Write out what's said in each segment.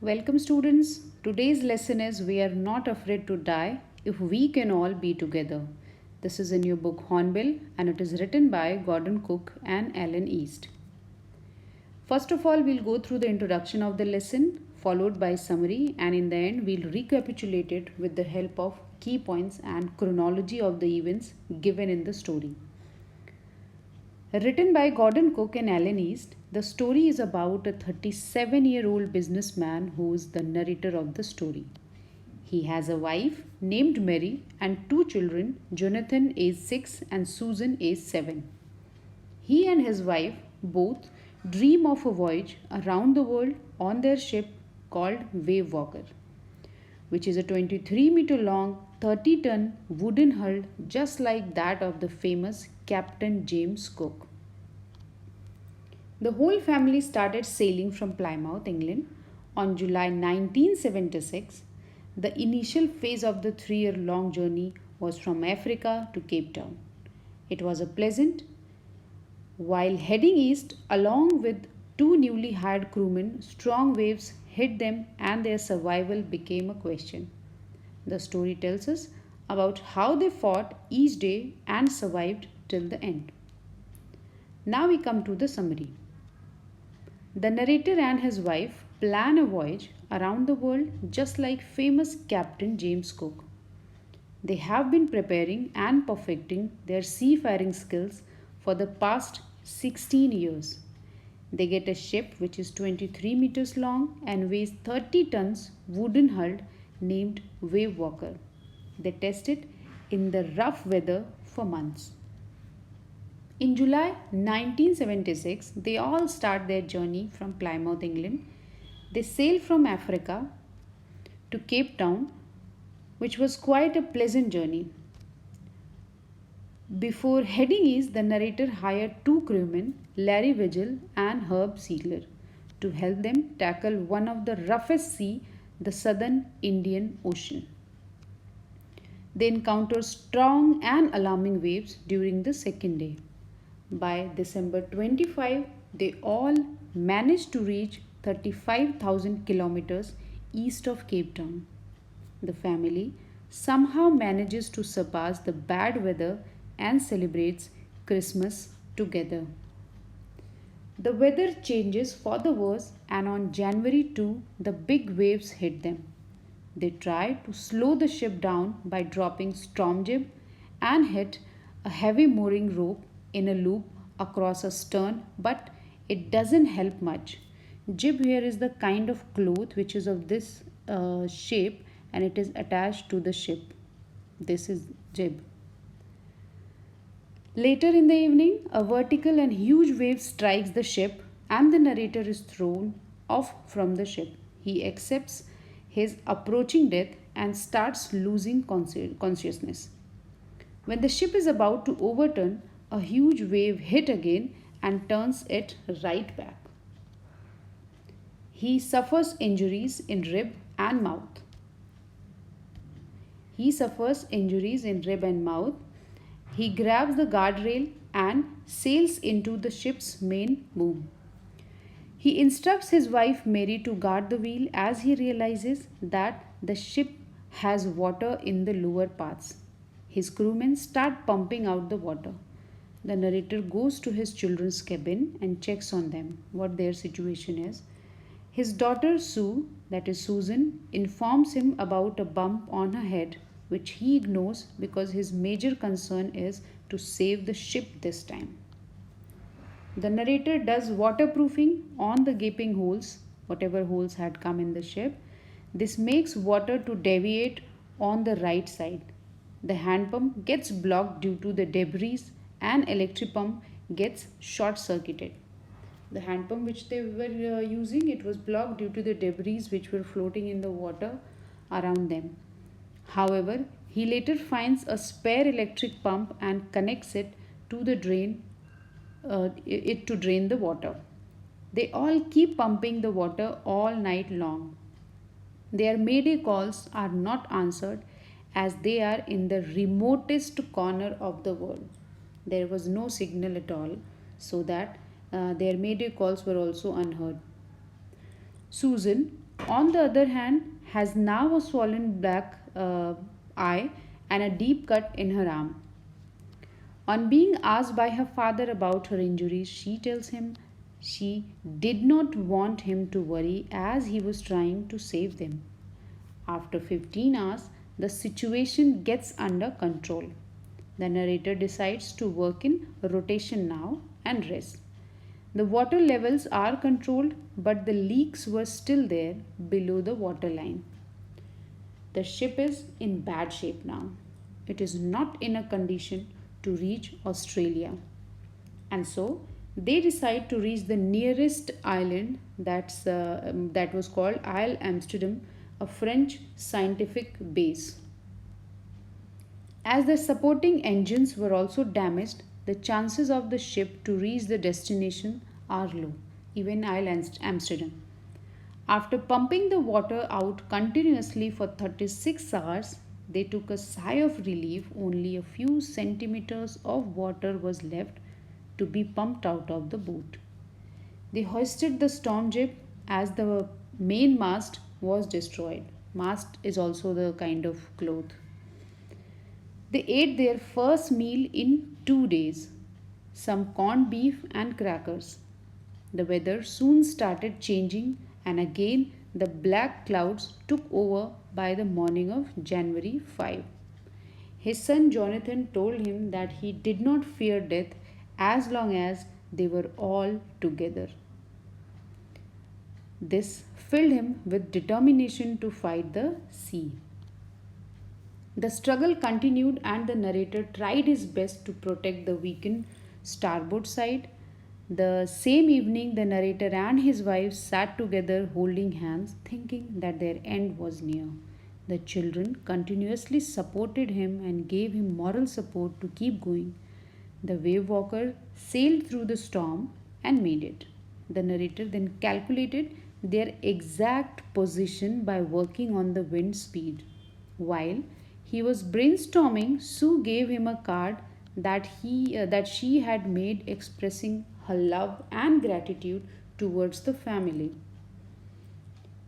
Welcome, students. Today's lesson is We Are Not Afraid to Die If We Can All Be Together. This is in your book Hornbill and it is written by Gordon Cook and Alan East. First of all, we'll go through the introduction of the lesson, followed by summary, and in the end, we'll recapitulate it with the help of key points and chronology of the events given in the story. Written by Gordon Cook and Alan East, the story is about a 37-year-old businessman who is the narrator of the story. He has a wife named Mary and two children, Jonathan aged 6 and Susan aged 7. He and his wife both dream of a voyage around the world on their ship called Wave Walker, which is a 23-meter long, 30-ton wooden hull just like that of the famous Captain James Cook. The whole family started sailing from Plymouth, England on July 1976. The initial phase of the 3-year long journey was from Africa to Cape Town. It was a pleasant. While heading east, along with two newly hired crewmen, strong waves hit them and their survival became a question. The story tells us about how they fought each day and survived till the end. Now we come to the summary. The narrator and his wife plan a voyage around the world just like famous Captain James Cook. They have been preparing and perfecting their seafaring skills for the past 16 years. They get a ship which is 23 meters long and weighs 30 tons wooden hull named Wave Walker. They test it in the rough weather for months. In July 1976, they all start their journey from Plymouth, England. They sail from Africa to Cape Town, which was quite a pleasant journey. Before heading east, the narrator hired two crewmen, Larry Vigil and Herb Siegler, to help them tackle one of the roughest sea, the southern Indian Ocean. They encountered strong and alarming waves during the second day. By December 25, they all managed to reach 35,000 kilometers east of Cape Town. The family somehow manages to surpass the bad weather and celebrates Christmas together. The weather changes for the worse, and on January 2, the big waves hit them. They try to slow the ship down by dropping storm jib and hit a heavy mooring rope in a loop across a stern, but it doesn't help much. Jib here is the kind of cloth which is of this shape and it is attached to the ship. This is jib. Later in the evening, a vertical and huge wave strikes the ship and the narrator is thrown off from the ship. He accepts his approaching death and starts losing consciousness. When the ship is about to overturn, a huge wave hit again and turns it right back. He suffers injuries in rib and mouth. He grabs the guardrail and sails into the ship's main boom. He instructs his wife Mary to guard the wheel as he realizes that the ship has water in the lower parts. His crewmen start pumping out the water. The narrator goes to his children's cabin and checks on them, what their situation is. His daughter Sue, that is Susan, informs him about a bump on her head, which he ignores because his major concern is to save the ship this time. The narrator does waterproofing on the gaping holes, whatever holes had come in the ship. This makes water to deviate on the right side. The hand pump gets blocked due to the debris and electric pump gets short circuited. The hand pump which they were using, it was blocked due to the debris which were floating in the water around them. However, he later finds a spare electric pump and connects it to the drain to drain the water. They all keep pumping the water all night long. Their mayday calls are not answered as they are in the remotest corner of the world. There was no signal at all, so that their mayday calls were also unheard. Susan, On the other hand, has now a swollen black eye and a deep cut in her arm. On being asked by her father about her injuries, she tells him she did not want him to worry as he was trying to save them. After 15 hours, the situation gets under control. The narrator decides to work in rotation now and rest. The water levels are controlled, but the leaks were still there below the waterline. The ship is in bad shape now. It is not in a condition to reach Australia. And so they decide to reach the nearest island that was called Isle Amsterdam, a French scientific base. As the supporting engines were also damaged, the chances of the ship to reach the destination are low, even Isle Amsterdam. After pumping the water out continuously for 36 hours, they took a sigh of relief. Only a few centimeters of water was left to be pumped out of the boat. They hoisted the storm jib as the main mast was destroyed. Mast is also the kind of cloth. They ate their first meal in 2 days, some corned beef and crackers. The weather soon started changing, and again the black clouds took over by the morning of January 5. His son Jonathan told him that he did not fear death as long as they were all together. This filled him with determination to fight the sea. The struggle continued, and the narrator tried his best to protect the weakened starboard side. The same evening, the narrator and his wife sat together holding hands, thinking that their end was near. The children continuously supported him and gave him moral support to keep going. The wave walker sailed through the storm and made it. The narrator then calculated their exact position by working on the wind speed. While he was brainstorming, Sue gave him a card that she had made expressing her love and gratitude towards the family.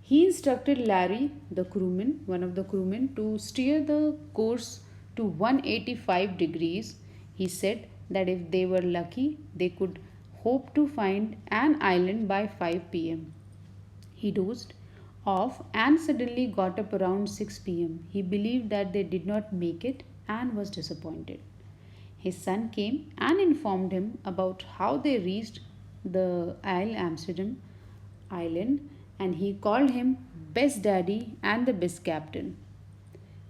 He instructed Larry, the crewman, one of the crewmen, to steer the course to 185 degrees. He said that if they were lucky, they could hope to find an island by 5 pm. He dozed off and suddenly got up around 6 pm. He believed that they did not make it and was disappointed. His son came and informed him about how they reached the Isle Amsterdam island, and he called him best daddy and the best captain.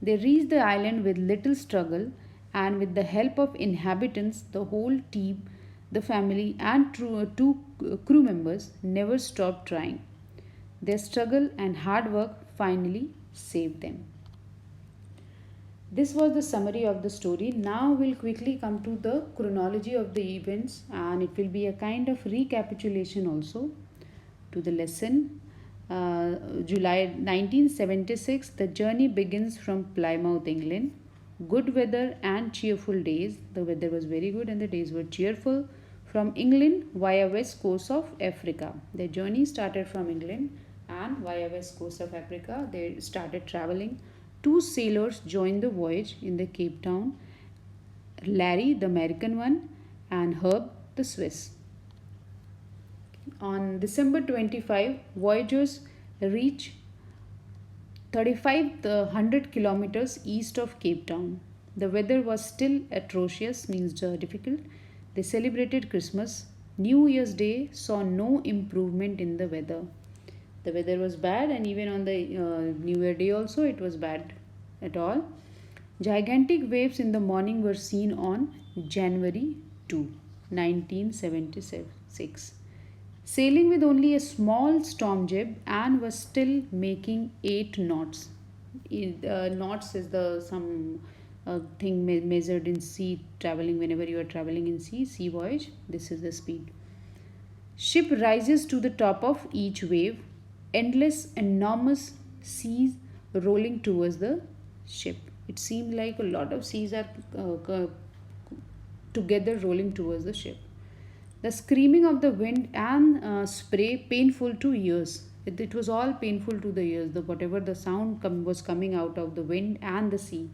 They reached the island with little struggle, and with the help of inhabitants, the whole team, the family, and two crew members never stopped trying. Their struggle and hard work finally saved them. This was the summary of the story. Now we'll quickly come to the chronology of the events, and it will be a kind of recapitulation also to the lesson. July 1976, the journey begins from Plymouth, England. Good weather and cheerful days. The weather was very good and the days were cheerful. From England via west coast of Africa. Their journey started from England and via west coast of Africa. They started traveling. Two sailors joined the voyage in the Cape Town. Larry, the American one, and Herb, the Swiss. On December 25, voyagers reach 3,500 kilometers east of Cape Town. The weather was still atrocious, means difficult. They celebrated Christmas. New Year's Day saw no improvement in the weather. The weather was bad, and even on the New Year Day also it was bad at all. Gigantic waves in the morning were seen on January 2, 1976. Sailing with only a small storm jib and was still making 8 knots. Knots is the some thing measured in sea, traveling whenever you are traveling in sea voyage. This is the speed. Ship rises to the top of each wave, endless, enormous seas rolling towards the ship. It seemed like a lot of seas are together rolling towards the ship. The screaming of the wind and spray painful to ears. It was all painful to the ears, whatever the sound was coming out of the wind and the sea.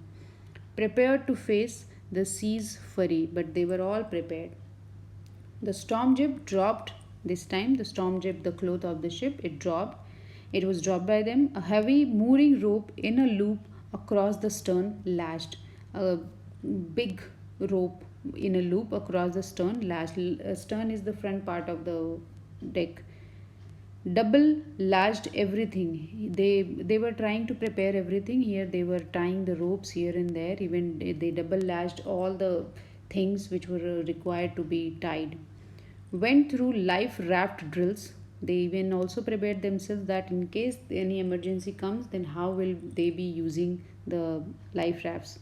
Prepared to face the sea's fury, but they were all prepared. The storm jib dropped this time. The storm jib, the cloth of the ship, it dropped. It was dropped by them. A heavy mooring rope in a loop across the stern lashed. A big rope in a loop across the stern lashed. Stern is the front part of the deck. Double lashed everything. They were trying to prepare everything. Here they were tying the ropes here and there. Even they double lashed all the things which were required to be tied. Went through life raft drills. They even also prepared themselves that in case any emergency comes, then how will they be using the life rafts.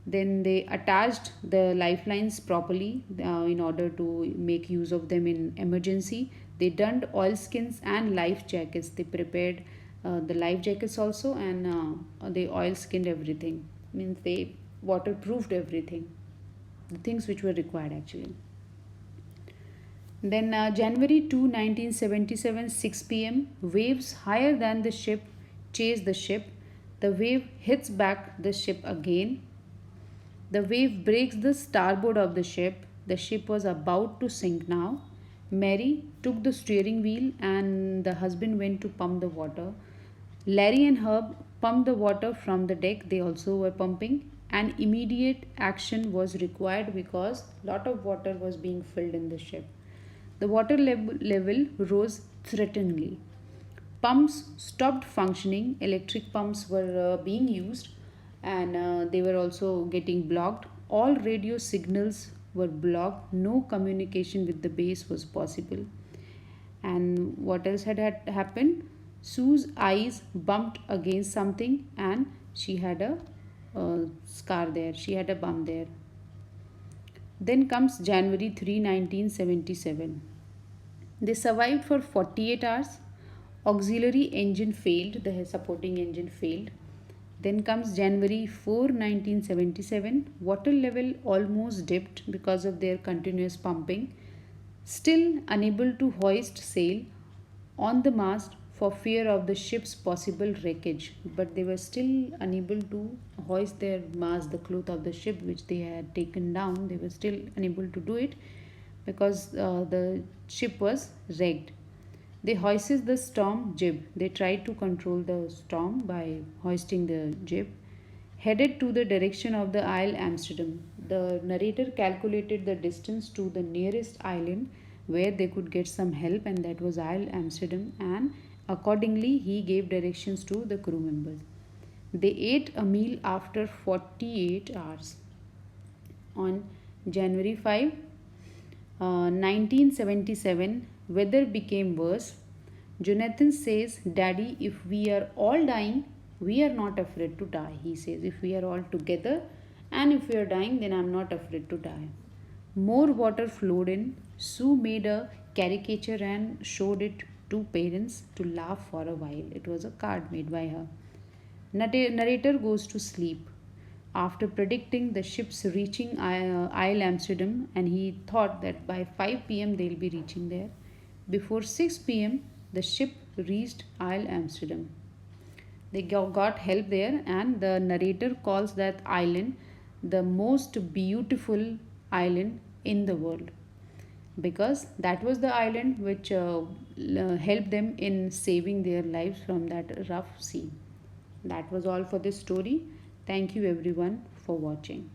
Then they attached the lifelines properly in order to make use of them in emergency. They donned oilskins and life jackets. They prepared the life jackets also, and they oil skinned everything. Means they waterproofed everything. The things which were required actually. Then January 2, 1977, 6 p.m. Waves higher than the ship chase the ship. The wave hits back the ship again. The wave breaks the starboard of the ship. The ship was about to sink now. Mary took the steering wheel and the husband went to pump the water. Larry and Herb pumped the water from the deck. They also were pumping. And immediate action was required because lot of water was being filled in the ship. The water level rose threateningly. Pumps stopped functioning. Electric pumps were being used, and they were also getting blocked. All radio signals were blocked. No communication with the base was possible. And what else had happened? Sue's eyes bumped against something, and she had a scar there. She had a bump there. Then comes January 3, 1977. They survived for 48 hours. Auxiliary engine failed, the supporting engine failed. Then comes January 4, 1977. Water level almost dipped because of their continuous pumping. Still unable to hoist sail on the mast for fear of the ship's possible wreckage. But they were still unable to hoist their mast, the cloth of the ship which they had taken down. They were still unable to do it because the ship was wrecked. They hoisted the storm jib. They tried to control the storm by hoisting the jib. Headed to the direction of the Isle Amsterdam. The narrator calculated the distance to the nearest island where they could get some help, and that was Isle Amsterdam, and accordingly he gave directions to the crew members. They ate a meal after 48 hours. On January 5, 1977, weather became worse. Jonathan says, Daddy, if we are all dying, we are not afraid to die. He says, if we are all together and if we are dying, then I'm not afraid to die. More water flowed in. Sue made a caricature and showed it to parents to laugh for a while. It was a card made by her. Narrator goes to sleep after predicting the ships reaching Isle Amsterdam, and he thought that by 5 p.m. they'll be reaching there. Before 6 p.m., the ship reached Isle Amsterdam. They got help there, and the narrator calls that island the most beautiful island in the world because that was the island which helped them in saving their lives from that rough sea. That was all for this story. Thank you everyone for watching.